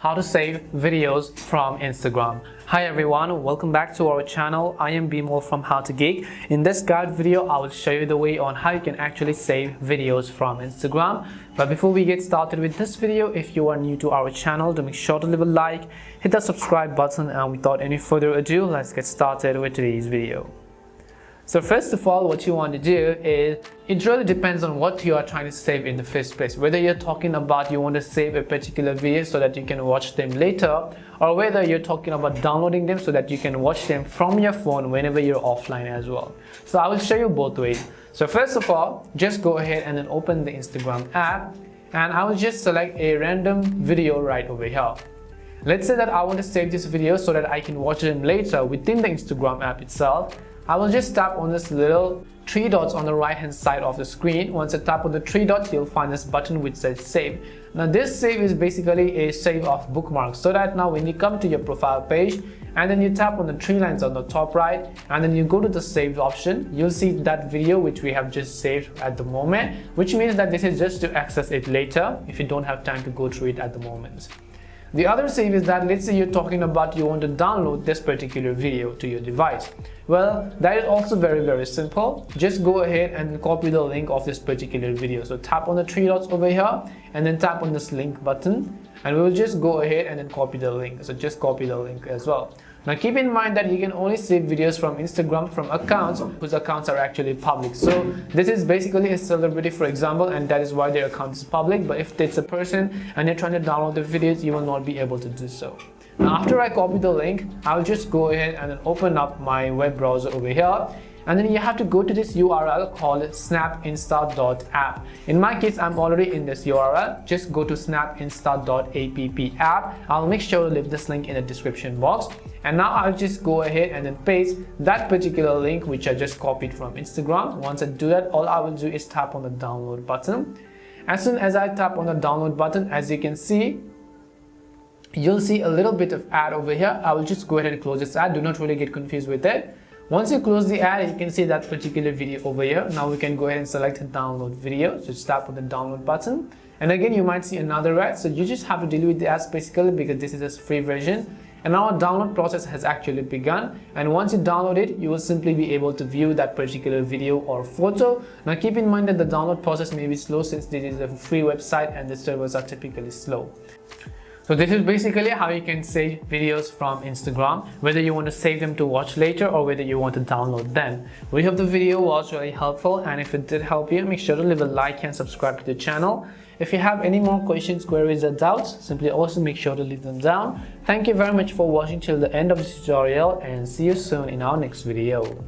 how to save videos from Instagram. Hi everyone, welcome back to our channel. I am Bimol from How to Geek. In this guide video, I will show you the way on how you can actually save videos from Instagram. But before we get started with this video, if you are new to our channel, do make sure to leave a like, hit the subscribe button, and without any further ado, let's get started with today's video. So first of all, what you want to do is, it really depends on what you are trying to save in the first place. Whether you're talking about you want to save a particular video so that you can watch them later, or whether you're talking about downloading them so that you can watch them from your phone whenever you're offline as well. So I will show you both ways. So first of all, just go ahead and then open the Instagram app, and I will just select a random video right over here. Let's say that I want to save this video so that I can watch them later within the Instagram app itself. I will just tap on this little three dots on the right hand side of the screen. Once you tap on the three dots, you'll find this button which says save. Now this save is basically a save of bookmarks, so that now when you come to your profile page and then you tap on the three lines on the top right and then you go to the saved option, you'll see that video which we have just saved at the moment, which means that this is just to access it later if you don't have time to go through it at the moment. The other save is that, let's say you're talking about you want to download this particular video to your device. Well, that is also very simple. Just go ahead and copy the link of this particular video. So tap on the three dots over here and then tap on this link button, and we will just go ahead and then copy the link. So just copy the link as well. Now keep in mind that you can only save videos from Instagram from accounts whose accounts are actually public. So this is basically a celebrity, for example, and that is why their account is public. But if it's a person and you're trying to download the videos, you will not be able to do so. Now after I copy the link, I'll just go ahead and then open up my web browser over here. And then you have to go to this URL called snapinsta.app. In my case, I'm already in this URL. Just go to snapinsta.app app. I'll make sure to leave this link in the description box. And now I'll just go ahead and then paste that particular link which I just copied from Instagram. Once I do that, all I will do is tap on the download button. As soon as I tap on the download button, as you can see, you'll see a little bit of ad over here. I will just go ahead and close this ad. Do not really get confused with it. Once you close the ad, you can see that particular video over here. Now we can go ahead and select download video. So just tap on the download button. And again, you might see another ad. So you just have to deal with the ads basically because this is a free version. And our download process has actually begun. And once you download it, you will simply be able to view that particular video or photo. Now keep in mind that the download process may be slow since this is a free website and the servers are typically slow. So this is basically how you can save videos from Instagram, whether you want to save them to watch later or whether you want to download them. We hope the video was really helpful, and if it did help you, make sure to leave a like and subscribe to the channel. If you have any more questions, queries or doubts, simply also make sure to leave them down. Thank you very much for watching till the end of this tutorial, and see you soon in our next video.